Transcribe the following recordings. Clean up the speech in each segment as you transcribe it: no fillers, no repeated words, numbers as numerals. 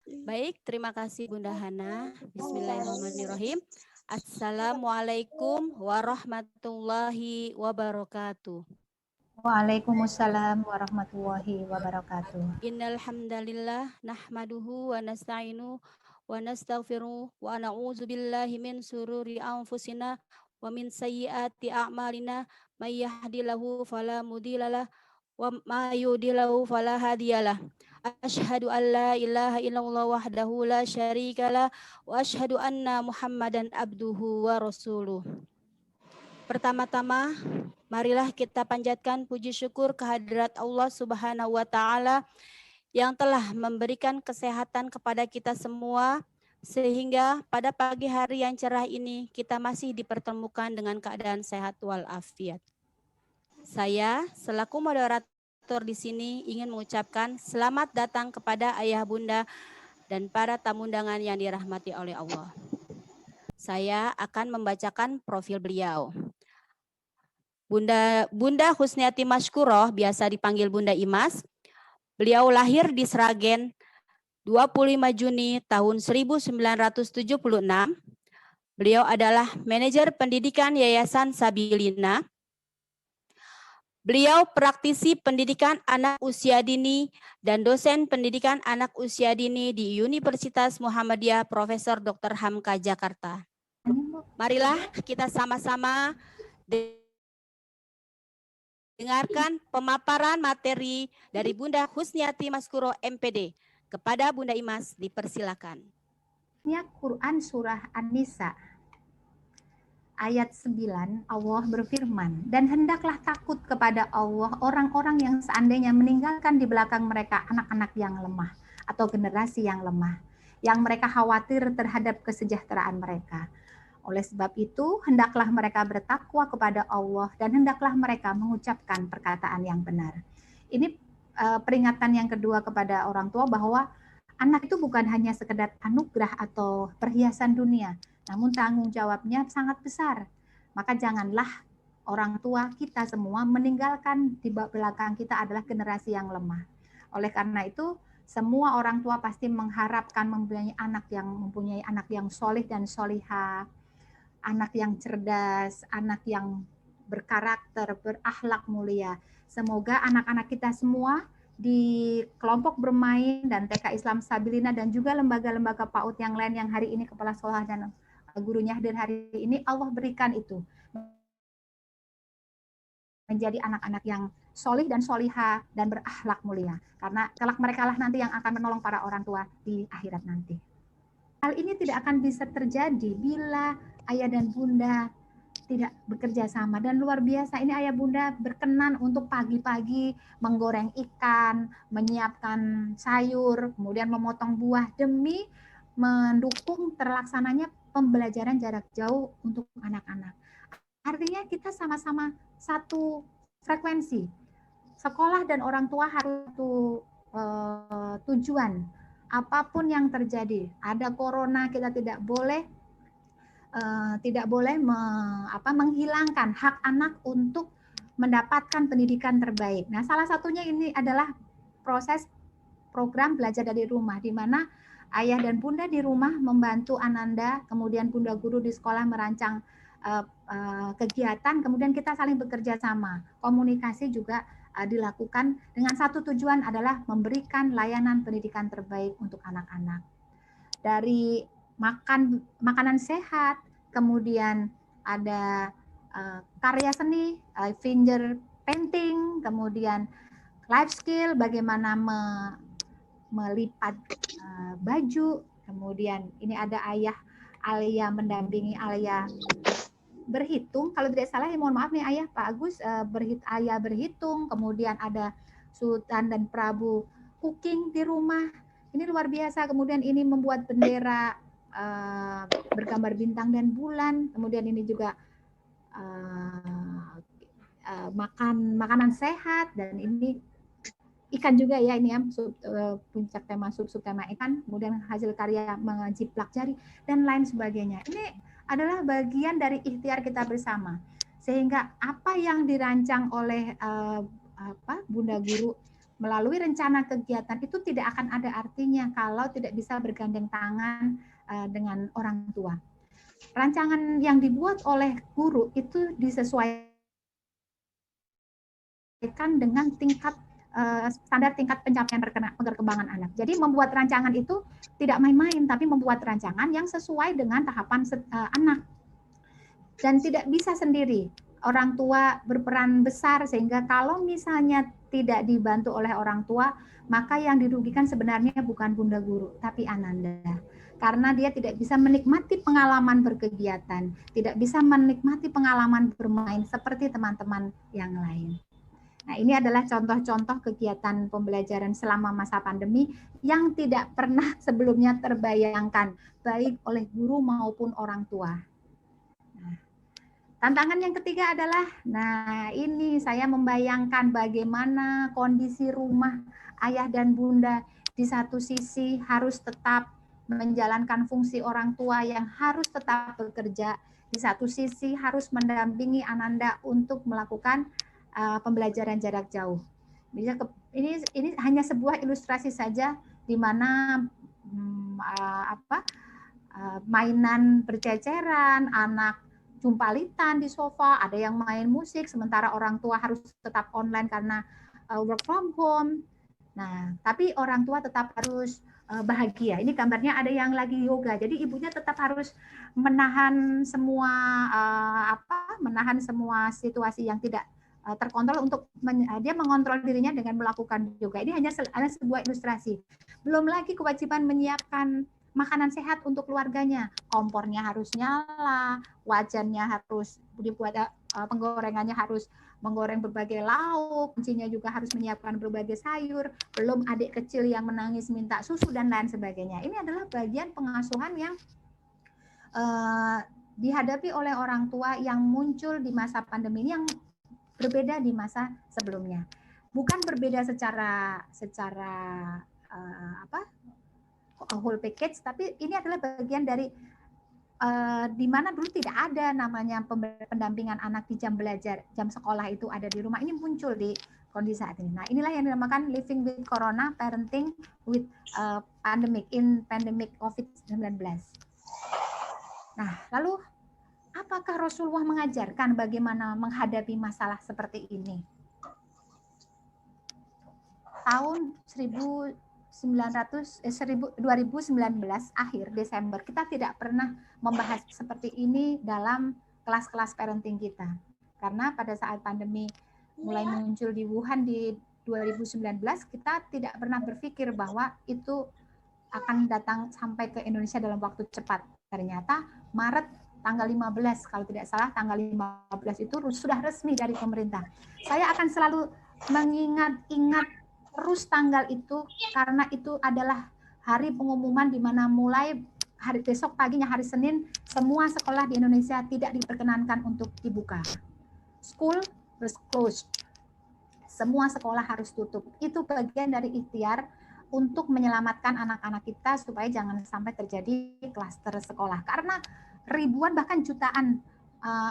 Baik, terima kasih Bunda Hana. Bismillahirrahmanirrahim. Assalamualaikum warahmatullahi wabarakatuh. Waalaikumsalam warahmatullahi wabarakatuh. Innal hamdalillah nahmaduhu wa nasta'inu wa nastaghfiruh wa na'udzu billahi min sururi anfusina wa min sayyiati a'malina may yahdihillahu fala mudhillalah wa may yudhlilhu fala hadiyalah. Asyhadu an la ilaha illallah wahdahu la syarikalah wa asyhadu anna Muhammadan abduhu wa rasuluh. Pertama-tama, marilah kita panjatkan puji syukur kehadirat Allah Subhanahu wa taala yang telah memberikan kesehatan kepada kita semua sehingga pada pagi hari yang cerah ini kita masih dipertemukan dengan keadaan sehat walafiat. Saya selaku moderator di sini ingin mengucapkan selamat datang kepada ayah bunda dan para tamu undangan yang dirahmati oleh Allah. Saya akan membacakan profil beliau. Bunda Husniati Maskuroh, biasa dipanggil Bunda Imas. Beliau lahir di Sragen 25 Juni tahun 1976. Beliau adalah manajer pendidikan Yayasan Sabilina. Beliau praktisi pendidikan anak usia dini dan dosen pendidikan anak usia dini di Universitas Muhammadiyah Profesor Dr. Hamka Jakarta. Marilah kita sama-sama dengarkan pemaparan materi dari Bunda Husniati Maskuro MPD. Kepada Bunda Imas, dipersilakan. Quran Surah An-Nisa ayat 9, Allah berfirman, dan hendaklah takut kepada Allah orang-orang yang seandainya meninggalkan di belakang mereka anak-anak yang lemah atau generasi yang lemah, yang mereka khawatir terhadap kesejahteraan mereka. Oleh sebab itu, hendaklah mereka bertakwa kepada Allah dan hendaklah mereka mengucapkan perkataan yang benar. Ini peringatan yang kedua kepada orang tua bahwa anak itu bukan hanya sekedar anugerah atau perhiasan dunia, namun tanggung jawabnya sangat besar. Maka janganlah orang tua kita semua meninggalkan di belakang kita adalah generasi yang lemah. Oleh karena itu, semua orang tua pasti mengharapkan mempunyai anak yang solih dan solihah, anak yang cerdas, anak yang berkarakter, berakhlak mulia. Semoga anak-anak kita semua di kelompok bermain dan TK Islam Sabilina dan juga lembaga-lembaga PAUD yang lain yang hari ini kepala sekolah dan gurunya hadir hari ini, Allah berikan itu menjadi anak-anak yang solih dan solihah dan berakhlak mulia, karena kelak mereka lah nanti yang akan menolong para orang tua di akhirat nanti. Hal ini tidak akan bisa terjadi bila ayah dan bunda tidak bekerja sama, dan luar biasa ini ayah bunda berkenan untuk pagi-pagi menggoreng ikan, menyiapkan sayur, kemudian memotong buah demi mendukung terlaksananya pembelajaran jarak jauh untuk anak-anak. Artinya kita sama-sama satu frekuensi. Sekolah dan orang tua harus satu tujuan. Apapun yang terjadi, ada corona, kita tidak boleh menghilangkan hak anak untuk mendapatkan pendidikan terbaik. Nah, salah satunya ini adalah proses program belajar dari rumah, di mana ayah dan bunda di rumah membantu Ananda, kemudian bunda guru di sekolah merancang kegiatan, kemudian kita saling bekerja sama. Komunikasi juga dilakukan dengan satu tujuan adalah memberikan layanan pendidikan terbaik untuk anak-anak. Dari makanan sehat, kemudian ada karya seni, finger painting, kemudian life skill, bagaimana melipat baju, kemudian ini ada Alia mendampingi Alia berhitung, kalau tidak salah ya mohon maaf nih ayah, Pak Agus, Alia berhitung, kemudian ada Sultan dan Prabu cooking di rumah, ini luar biasa. Kemudian ini membuat bendera bergambar bintang dan bulan, kemudian ini juga makanan sehat, dan ini ikan juga ya, ini ya puncak tema subtema ikan, kemudian hasil karya menjiplak jari dan lain sebagainya. Ini adalah bagian dari ikhtiar kita bersama, sehingga apa yang dirancang oleh bunda guru melalui rencana kegiatan itu tidak akan ada artinya kalau tidak bisa bergandeng tangan dengan orang tua. Rancangan yang dibuat oleh guru itu disesuaikan dengan standar tingkat pencapaian perkembangan anak. Jadi membuat rancangan itu tidak main-main, tapi membuat rancangan yang sesuai dengan tahapan anak. Dan tidak bisa sendiri. Orang tua berperan besar sehingga kalau misalnya tidak dibantu oleh orang tua, maka yang dirugikan sebenarnya bukan Bunda Guru, tapi Ananda. Karena dia tidak bisa menikmati pengalaman berkegiatan, tidak bisa menikmati pengalaman bermain seperti teman-teman yang lain. Nah, ini adalah contoh-contoh kegiatan pembelajaran selama masa pandemi yang tidak pernah sebelumnya terbayangkan, baik oleh guru maupun orang tua. Nah, tantangan yang ketiga adalah, nah ini saya membayangkan bagaimana kondisi rumah ayah dan bunda di satu sisi harus tetap menjalankan fungsi orang tua yang harus tetap bekerja, di satu sisi harus mendampingi Ananda untuk melakukan pembelajaran jarak jauh. Ini hanya sebuah ilustrasi saja di mana mainan berceceran, anak jumpalitan di sofa, ada yang main musik, sementara orang tua harus tetap online karena work from home. Nah, tapi orang tua tetap harus bahagia. Ini gambarnya ada yang lagi yoga. Jadi ibunya tetap harus menahan semua menahan semua situasi yang tidak terkontrol untuk dia mengontrol dirinya dengan melakukan yoga. Ini hanya sebuah ilustrasi. Belum lagi kewajiban menyiapkan makanan sehat untuk keluarganya. Kompornya harus nyala, wajannya harus dibuat, penggorengannya harus menggoreng berbagai lauk, kuncinya juga harus menyiapkan berbagai sayur, belum adik kecil yang menangis minta susu dan lain sebagainya. Ini adalah bagian pengasuhan yang dihadapi oleh orang tua yang muncul di masa pandemi ini yang berbeda di masa sebelumnya. Bukan berbeda secara whole package, tapi ini adalah bagian dari di mana dulu tidak ada namanya pendampingan anak di jam belajar, jam sekolah itu ada di rumah. Ini muncul di kondisi saat ini. Nah, inilah yang dinamakan living with corona, parenting with pandemic COVID-19. Nah, lalu apakah Rasulullah mengajarkan bagaimana menghadapi masalah seperti ini? Tahun 2019 akhir Desember, kita tidak pernah membahas seperti ini dalam kelas-kelas parenting kita. Karena pada saat pandemi mulai muncul di Wuhan di 2019, kita tidak pernah berpikir bahwa itu akan datang sampai ke Indonesia dalam waktu cepat. Ternyata Maret tanggal 15, kalau tidak salah tanggal 15 itu sudah resmi dari pemerintah. Saya akan selalu mengingat terus tanggal itu karena itu adalah hari pengumuman di mana mulai hari besok paginya hari Senin semua sekolah di Indonesia tidak diperkenankan untuk dibuka. School was closed. Semua sekolah harus tutup. Itu bagian dari ikhtiar untuk menyelamatkan anak-anak kita supaya jangan sampai terjadi klaster sekolah. Karena ribuan bahkan jutaan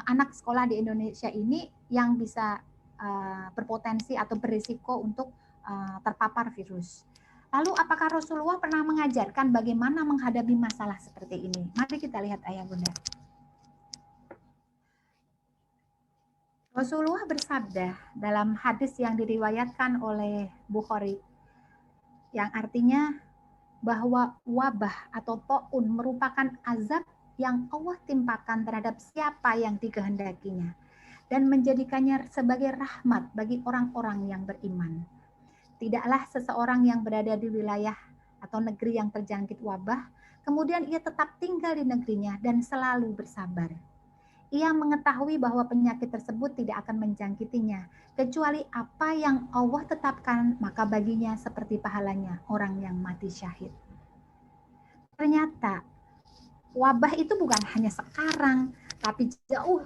anak sekolah di Indonesia ini yang bisa berpotensi atau berisiko untuk terpapar virus. Lalu apakah Rasulullah pernah mengajarkan bagaimana menghadapi masalah seperti ini? Mari kita lihat ayah bunda. Rasulullah bersabda dalam hadis yang diriwayatkan oleh Bukhari, yang artinya bahwa wabah atau taun merupakan azab yang Allah timpakan terhadap siapa yang dikehendakinya dan menjadikannya sebagai rahmat bagi orang-orang yang beriman. Tidaklah seseorang yang berada di wilayah atau negeri yang terjangkit wabah, kemudian ia tetap tinggal di negerinya dan selalu bersabar. Ia mengetahui bahwa penyakit tersebut tidak akan menjangkitinya, kecuali apa yang Allah tetapkan, maka baginya seperti pahalanya orang yang mati syahid. Ternyata wabah itu bukan hanya sekarang, tapi jauh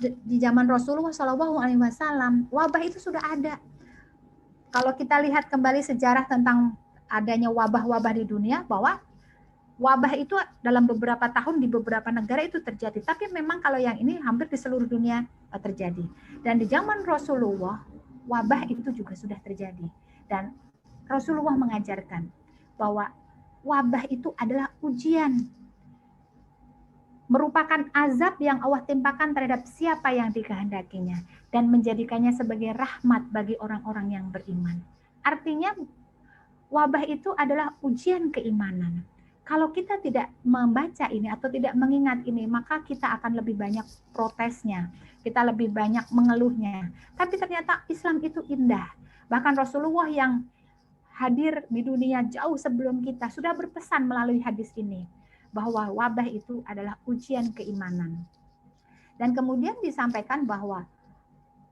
di zaman Rasulullah SAW, wabah itu sudah ada. Kalau kita lihat kembali sejarah tentang adanya wabah-wabah di dunia, bahwa wabah itu dalam beberapa tahun di beberapa negara itu terjadi. Tapi memang kalau yang ini hampir di seluruh dunia terjadi. Dan di zaman Rasulullah, wabah itu juga sudah terjadi. Dan Rasulullah mengajarkan bahwa wabah itu adalah ujian, merupakan azab yang Allah timpakan terhadap siapa yang dikehendakinya dan menjadikannya sebagai rahmat bagi orang-orang yang beriman. Artinya wabah itu adalah ujian keimanan. Kalau kita tidak membaca ini atau tidak mengingat ini, maka kita akan lebih banyak protesnya, kita lebih banyak mengeluhnya. Tapi ternyata Islam itu indah. Bahkan Rasulullah yang hadir di dunia jauh sebelum kita sudah berpesan melalui hadis ini bahwa wabah itu adalah ujian keimanan. Dan kemudian disampaikan bahwa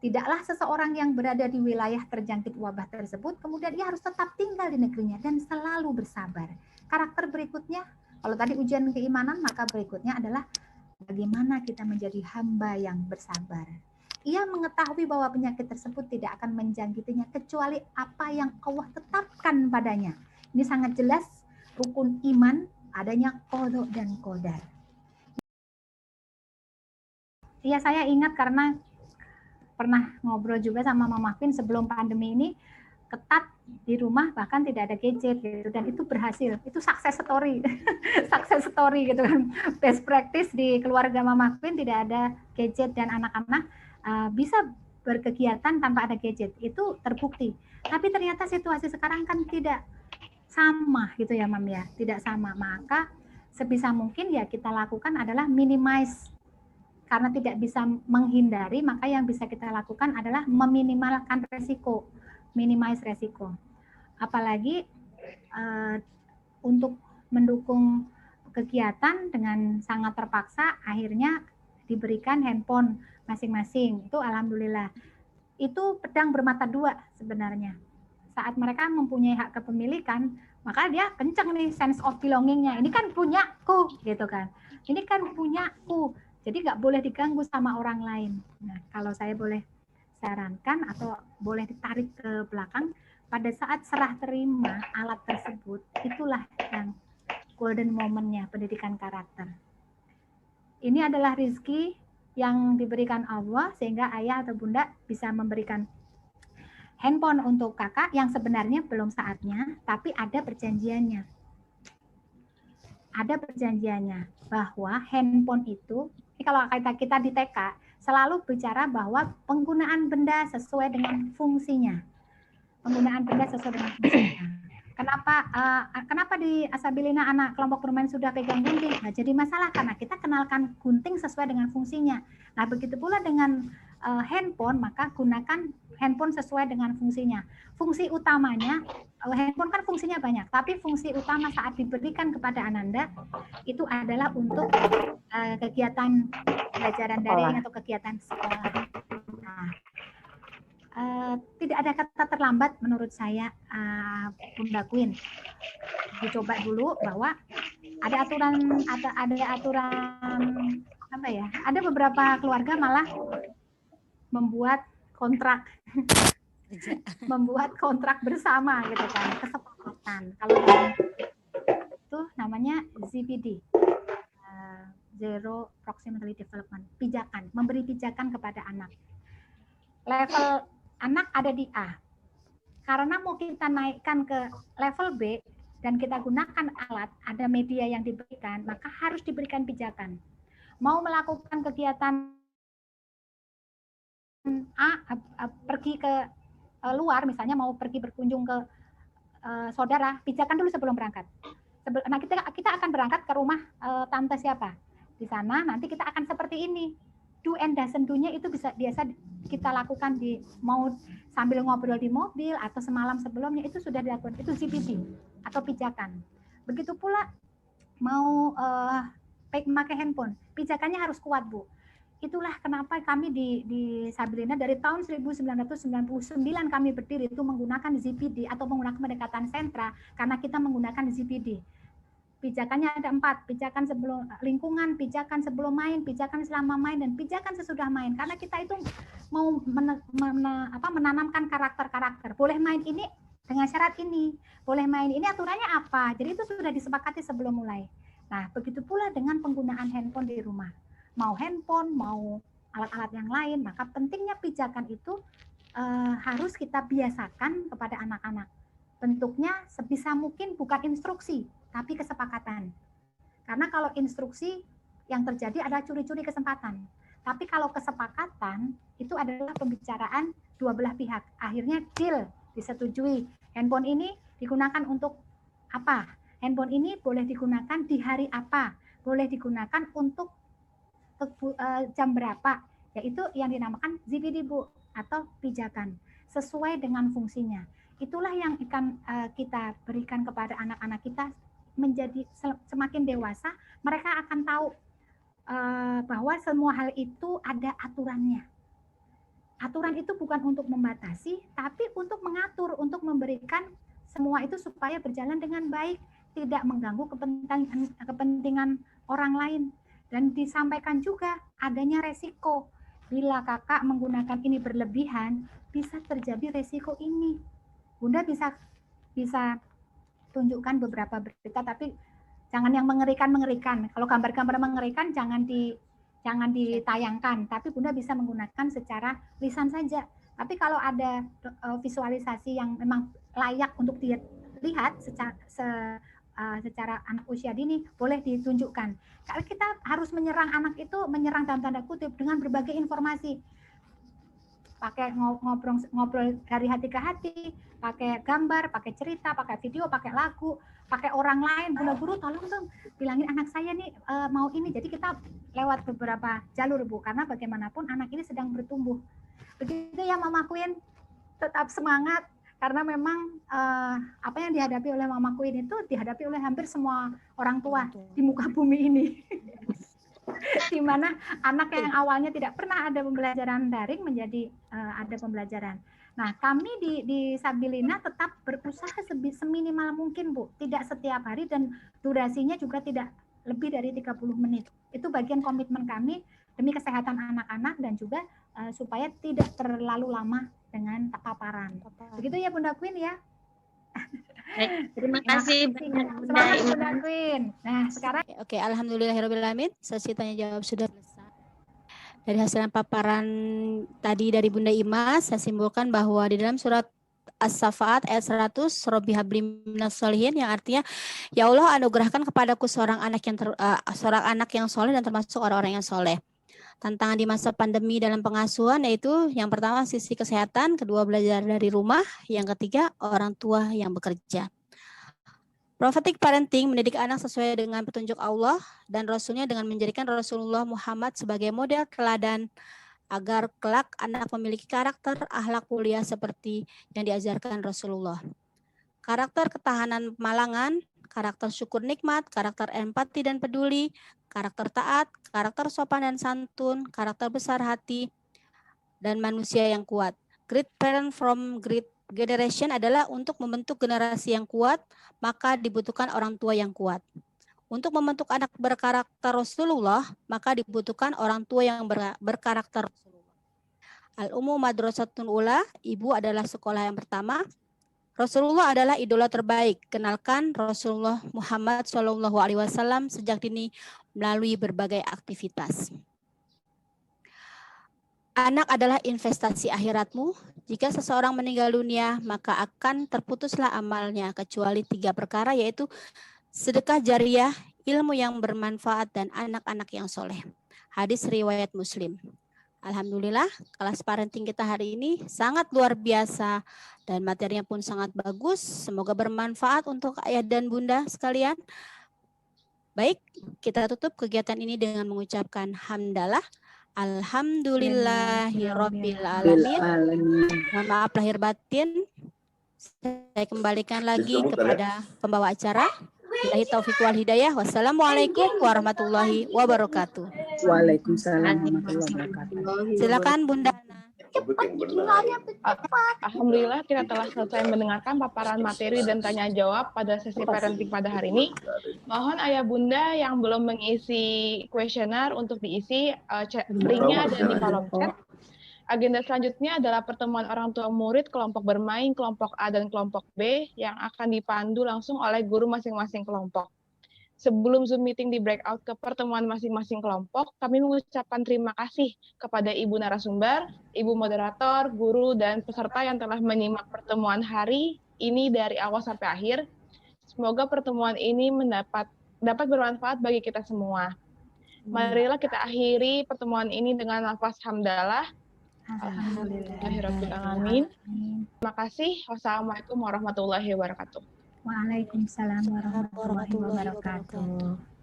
tidaklah seseorang yang berada di wilayah terjangkit wabah tersebut kemudian ia harus tetap tinggal di negerinya dan selalu bersabar. Karakter berikutnya, kalau tadi ujian keimanan, maka berikutnya adalah bagaimana kita menjadi hamba yang bersabar. Ia mengetahui bahwa penyakit tersebut tidak akan menjangkitinya kecuali apa yang Allah tetapkan padanya. Ini sangat jelas rukun iman, adanya qada dan qadar. Iya, saya ingat karena pernah ngobrol juga sama Mama Queen sebelum pandemi ini, ketat di rumah, bahkan tidak ada gadget gitu, dan itu berhasil. Itu success story. Success story gitu kan. Best practice di keluarga Mama Queen, tidak ada gadget dan anak-anak bisa berkegiatan tanpa ada gadget. Itu terbukti. Tapi ternyata situasi sekarang kan tidak sama gitu ya, Mam ya. Tidak sama. Maka sebisa mungkin ya kita lakukan adalah minimize. Karena tidak bisa menghindari, maka yang bisa kita lakukan adalah meminimalkan resiko, minimize resiko. Apalagi untuk mendukung kegiatan dengan sangat terpaksa, akhirnya diberikan handphone masing-masing. Itu alhamdulillah. Itu pedang bermata dua sebenarnya. Saat mereka mempunyai hak kepemilikan, maka dia kenceng nih sense of belonging-nya. Ini kan punyaku, gitu kan. Ini kan punyaku. Jadi nggak boleh diganggu sama orang lain. Nah, kalau saya boleh sarankan atau boleh ditarik ke belakang, pada saat serah terima alat tersebut, itulah yang golden moment-nya pendidikan karakter. Ini adalah rezeki yang diberikan Allah sehingga ayah atau bunda bisa memberikan handphone untuk kakak yang sebenarnya belum saatnya, tapi ada perjanjiannya. Ada perjanjiannya bahwa handphone itu, ini kalau kita di TK, selalu bicara bahwa penggunaan benda sesuai dengan fungsinya. Penggunaan benda sesuai dengan fungsinya. Kenapa di Asabilina anak kelompok bermain sudah pegang gunting? Nggak jadi masalah karena kita kenalkan gunting sesuai dengan fungsinya. Nah, begitu pula dengan handphone, maka gunakan handphone sesuai dengan fungsinya. Fungsi utamanya, handphone kan fungsinya banyak, tapi fungsi utama saat diberikan kepada Ananda itu adalah untuk kegiatan pelajaran daring atau kegiatan sekolah. Nah, tidak ada kata terlambat menurut saya, Bunda Queen. Dicoba dulu bahwa ada aturan apa ya? Ada beberapa keluarga malah membuat kontrak membuat kontrak bersama gitu kan, kesepakatan. Kalau itu namanya ZPD. Zero Proximity Development, pijakan, memberi pijakan kepada anak. Level anak ada di A. Karena mau kita naikkan ke level B dan kita gunakan alat, ada media yang diberikan, maka harus diberikan pijakan. Mau melakukan kegiatan pergi ke luar, misalnya mau pergi berkunjung ke saudara, pijakan dulu sebelum berangkat. Nah, kita akan berangkat ke rumah tante siapa. Di sana nanti kita akan seperti ini. Do and doesn't do-nya itu biasa kita lakukan mau sambil ngobrol di mobil atau semalam sebelumnya, itu sudah dilakukan. Itu CPD atau pijakan. Begitu pula mau pakai handphone, pijakannya harus kuat, Bu. Itulah kenapa kami di Sabilina dari tahun 1999 kami berdiri itu menggunakan ZPD atau menggunakan pendekatan sentra, karena kita menggunakan ZPD. Pijakannya ada 4, pijakan sebelum lingkungan, pijakan sebelum main, pijakan selama main, dan pijakan sesudah main. Karena kita itu mau menanamkan karakter-karakter. Boleh main ini dengan syarat ini, boleh main ini aturannya apa. Jadi itu sudah disepakati sebelum mulai. Nah, begitu pula dengan penggunaan handphone di rumah. Mau handphone, mau alat-alat yang lain, maka pentingnya pijakan itu harus kita biasakan kepada anak-anak. Bentuknya sebisa mungkin bukan instruksi, tapi kesepakatan. Karena kalau instruksi yang terjadi adalah curi-curi kesempatan. Tapi kalau kesepakatan itu adalah pembicaraan dua belah pihak. Akhirnya deal, disetujui. Handphone ini digunakan untuk apa? Handphone ini boleh digunakan di hari apa? Boleh digunakan untuk jam berapa? Yaitu yang dinamakan ZPD, Bu, atau pijakan. Sesuai dengan fungsinya. Itulah yang akan kita berikan kepada anak-anak kita menjadi semakin dewasa, mereka akan tahu bahwa semua hal itu ada aturannya. Aturan itu bukan untuk membatasi, tapi untuk mengatur, untuk memberikan semua itu supaya berjalan dengan baik, tidak mengganggu kepentingan orang lain. Dan disampaikan juga adanya resiko. Bila kakak menggunakan ini berlebihan, bisa terjadi resiko ini. Bunda bisa tunjukkan beberapa berita, tapi jangan yang mengerikan. Kalau gambar-gambar mengerikan jangan ditayangkan, tapi Bunda bisa menggunakan secara lisan saja. Tapi kalau ada visualisasi yang memang layak untuk dilihat secara anak usia dini, boleh ditunjukkan. Kalau kita harus menyerang anak itu, menyerang dalam tanda kutip dengan berbagai informasi. Pakai ngobrol dari hati ke hati, pakai gambar, pakai cerita, pakai video, pakai lagu, pakai orang lain. Bunda guru tolong dong bilangin anak saya nih mau ini. Jadi kita lewat beberapa jalur, Bu, karena bagaimanapun anak ini sedang bertumbuh. Begitu ya Mama Queen, tetap semangat karena memang apa yang dihadapi oleh Mama Queen itu dihadapi oleh hampir semua orang tua di muka bumi ini. Di mana anak yang awalnya tidak pernah ada pembelajaran daring menjadi ada pembelajaran. Nah, kami di Sabilina tetap berusaha seminimal mungkin, Bu. Tidak setiap hari dan durasinya juga tidak lebih dari 30 menit. Itu bagian komitmen kami demi kesehatan anak-anak dan juga supaya tidak terlalu lama dengan paparan. Begitu ya Bunda Queen ya. Terima kasih Bunda Queen. Nah, sekarang Oke, alhamdulillahirobbilalamin. Sesi tanya jawab sudah selesai. Dari hasil paparan tadi dari Bunda Imas, saya simpulkan bahwa di dalam surat As-Safaat ayat 100, Robbi habli minas sholihin, yang artinya, ya Allah anugerahkan kepadaku seorang anak yang soleh dan termasuk orang-orang yang soleh. Tantangan di masa pandemi dalam pengasuhan yaitu yang pertama sisi kesehatan, kedua belajar dari rumah, yang ketiga orang tua yang bekerja. Prophetic parenting mendidik anak sesuai dengan petunjuk Allah dan Rasulnya dengan menjadikan Rasulullah Muhammad sebagai model teladan agar kelak anak memiliki karakter akhlak mulia seperti yang diajarkan Rasulullah. Karakter ketahanan pemalangan, karakter syukur nikmat, karakter empati dan peduli, karakter taat, karakter sopan dan santun, karakter besar hati, dan manusia yang kuat. Great parent from great generation adalah untuk membentuk generasi yang kuat, maka dibutuhkan orang tua yang kuat. Untuk membentuk anak berkarakter Rasulullah, maka dibutuhkan orang tua yang berkarakter Rasulullah. Al-Ummu Madrasatun Ula, ibu adalah sekolah yang pertama. Rasulullah adalah idola terbaik. Kenalkan Rasulullah Muhammad SAW sejak dini melalui berbagai aktivitas. Anak adalah investasi akhiratmu. Jika seseorang meninggal dunia, maka akan terputuslah amalnya kecuali 3 perkara, yaitu sedekah jariyah, ilmu yang bermanfaat, dan anak-anak yang soleh. Hadis riwayat Muslim. Alhamdulillah, kelas parenting kita hari ini sangat luar biasa dan materinya pun sangat bagus. Semoga bermanfaat untuk ayah dan bunda sekalian. Baik, kita tutup kegiatan ini dengan mengucapkan hamdalah. Alhamdulillahirabbil alamin. Mohon maaf lahir batin. Saya kembalikan lagi kepada pembawa acara. Billahi taufiq wal hidayah. Wassalamualaikum warahmatullahi wabarakatuh. Waalaikumsalam warahmatullahi wabarakatuh. Silakan Bunda. Alhamdulillah kita telah selesai mendengarkan paparan materi dan tanya jawab pada sesi parenting pada hari ini. Mohon ayah bunda yang belum mengisi kuesioner untuk diisi, linknya ada di kolom chat. Agenda selanjutnya adalah pertemuan orang tua murid, kelompok bermain, kelompok A dan kelompok B yang akan dipandu langsung oleh guru masing-masing kelompok. Sebelum Zoom meeting di breakout ke pertemuan masing-masing kelompok, kami mengucapkan terima kasih kepada Ibu narasumber, Ibu moderator, guru, dan peserta yang telah menyimak pertemuan hari ini dari awal sampai akhir. Semoga pertemuan ini dapat bermanfaat bagi kita semua. Marilah kita akhiri pertemuan ini dengan lafaz hamdalah. Alhamdulillahirrahmanirrahim. Terima kasih. Wassalamualaikum warahmatullahi wabarakatuh. Waalaikumsalam warahmatullahi wabarakatuh.